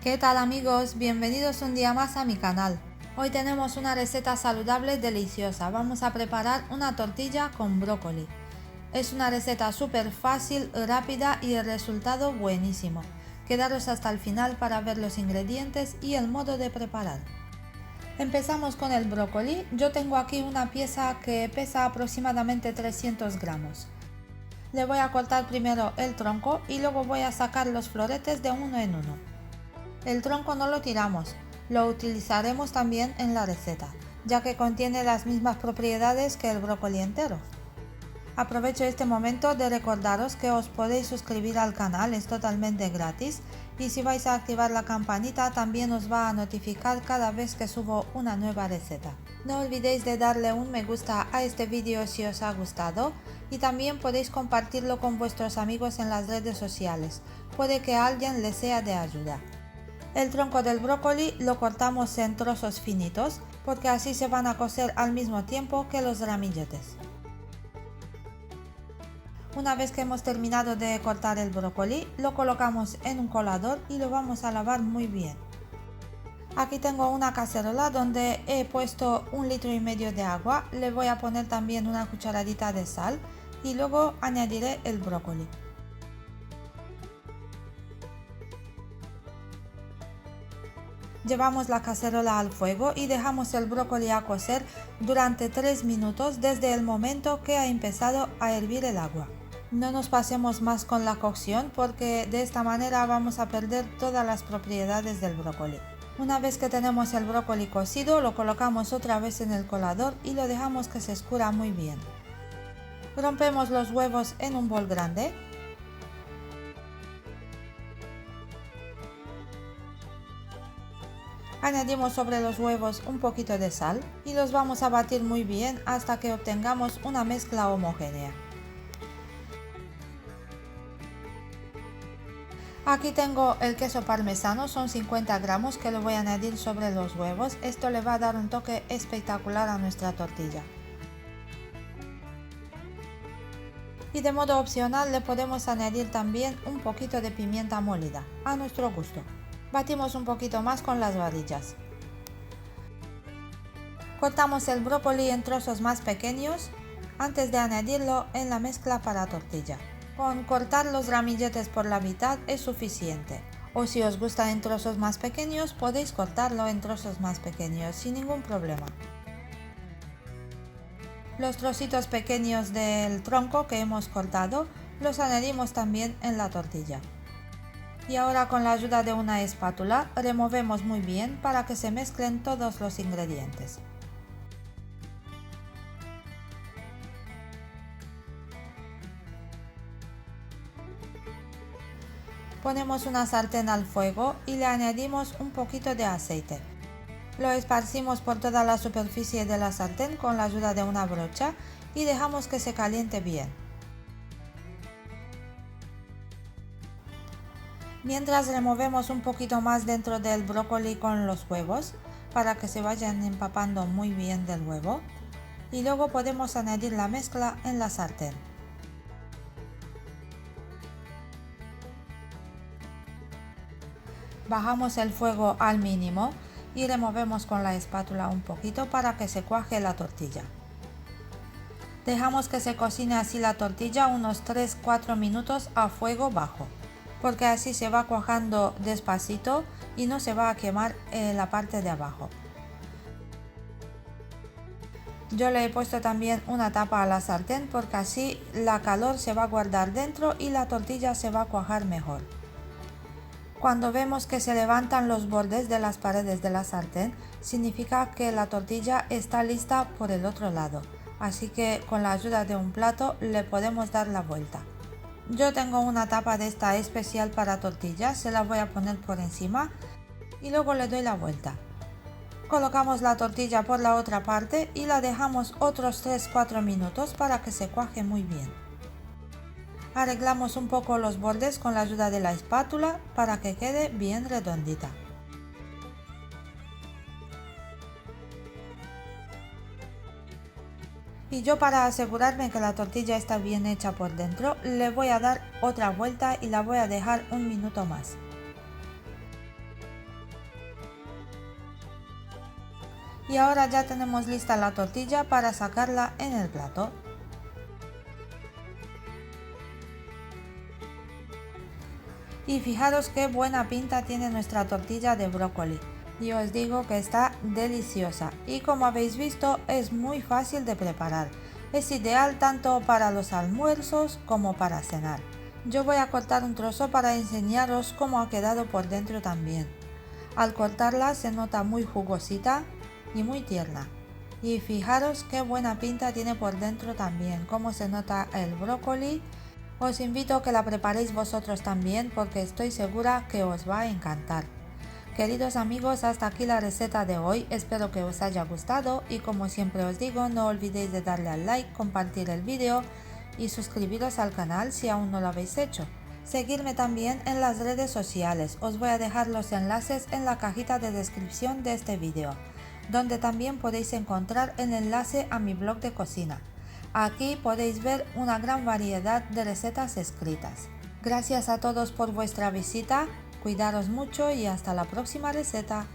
¿Qué tal amigos? Bienvenidos un día más a mi canal. Hoy tenemos una receta saludable deliciosa. Vamos a preparar una tortilla con brócoli. Es una receta súper fácil, rápida y el resultado buenísimo. Quedaros hasta el final para ver los ingredientes y el modo de preparar. Empezamos con el brócoli. Yo tengo aquí una pieza que pesa aproximadamente 300 gramos. Le voy a cortar primero el tronco y luego voy a sacar los floretes de uno en uno. El tronco no lo tiramos, lo utilizaremos también en la receta, ya que contiene las mismas propiedades que el brócoli entero. Aprovecho este momento de recordaros que os podéis suscribir al canal, es totalmente gratis, y si vais a activar la campanita también os va a notificar cada vez que subo una nueva receta. No olvidéis de darle un me gusta a este vídeo si os ha gustado y también podéis compartirlo con vuestros amigos en las redes sociales, puede que a alguien les sea de ayuda. El tronco del brócoli lo cortamos en trozos finitos porque así se van a cocer al mismo tiempo que los ramilletes. Una vez que hemos terminado de cortar el brócoli, lo colocamos en un colador y lo vamos a lavar muy bien. Aquí tengo una cacerola donde he puesto 1,5 litros de agua, le voy a poner también una cucharadita de sal y luego añadiré el brócoli. Llevamos la cacerola al fuego y dejamos el brócoli a cocer durante 3 minutos desde el momento que ha empezado a hervir el agua. No nos pasemos más con la cocción porque de esta manera vamos a perder todas las propiedades del brócoli. Una vez que tenemos el brócoli cocido, lo colocamos otra vez en el colador y lo dejamos que se escurra muy bien. Rompemos los huevos en un bol grande. Añadimos sobre los huevos un poquito de sal y los vamos a batir muy bien hasta que obtengamos una mezcla homogénea. Aquí tengo el queso parmesano, son 50 gramos que lo voy a añadir sobre los huevos. Esto le va a dar un toque espectacular a nuestra tortilla. Y de modo opcional le podemos añadir también un poquito de pimienta molida, a nuestro gusto. Batimos un poquito más con las varillas. Cortamos el brócoli en trozos más pequeños antes de añadirlo en la mezcla para tortilla. Con cortar los ramilletes por la mitad es suficiente, o si os gusta en trozos más pequeños podéis cortarlo en trozos más pequeños sin ningún problema. Los trocitos pequeños del tronco que hemos cortado los añadimos también en la tortilla. Y ahora con la ayuda de una espátula removemos muy bien para que se mezclen todos los ingredientes. Ponemos una sartén al fuego y le añadimos un poquito de aceite. Lo esparcimos por toda la superficie de la sartén con la ayuda de una brocha y dejamos que se caliente bien. Mientras removemos un poquito más dentro del brócoli con los huevos para que se vayan empapando muy bien del huevo y luego podemos añadir la mezcla en la sartén. Bajamos el fuego al mínimo y removemos con la espátula un poquito para que se cuaje la tortilla. Dejamos que se cocine así la tortilla unos 3-4 minutos a fuego bajo, porque así se va cuajando despacito y no se va a quemar la parte de abajo. Yo le he puesto también una tapa a la sartén porque así la calor se va a guardar dentro y la tortilla se va a cuajar mejor. Cuando vemos que se levantan los bordes de las paredes de la sartén, significa que la tortilla está lista por el otro lado, así que con la ayuda de un plato le podemos dar la vuelta. Yo tengo una tapa de esta especial para tortillas, se la voy a poner por encima y luego le doy la vuelta. Colocamos la tortilla por la otra parte y la dejamos otros 3-4 minutos para que se cuaje muy bien. Arreglamos un poco los bordes con la ayuda de la espátula para que quede bien redondita. Y yo, para asegurarme que la tortilla está bien hecha por dentro, le voy a dar otra vuelta y la voy a dejar un minuto más. Y ahora ya tenemos lista la tortilla para sacarla en el plato. Y fijaros qué buena pinta tiene nuestra tortilla de brócoli. Y os digo que está deliciosa y como habéis visto es muy fácil de preparar. Es ideal tanto para los almuerzos como para cenar. Yo voy a cortar un trozo para enseñaros cómo ha quedado por dentro también. Al cortarla se nota muy jugosita y muy tierna. Y fijaros qué buena pinta tiene por dentro también, cómo se nota el brócoli. Os invito a que la preparéis vosotros también porque estoy segura que os va a encantar. Queridos amigos, hasta aquí la receta de hoy, espero que os haya gustado y como siempre os digo, no olvidéis de darle al like, compartir el vídeo y suscribiros al canal si aún no lo habéis hecho. Seguidme también en las redes sociales, os voy a dejar los enlaces en la cajita de descripción de este vídeo, donde también podéis encontrar el enlace a mi blog de cocina. Aquí podéis ver una gran variedad de recetas escritas. Gracias a todos por vuestra visita. Cuidaros mucho y hasta la próxima receta.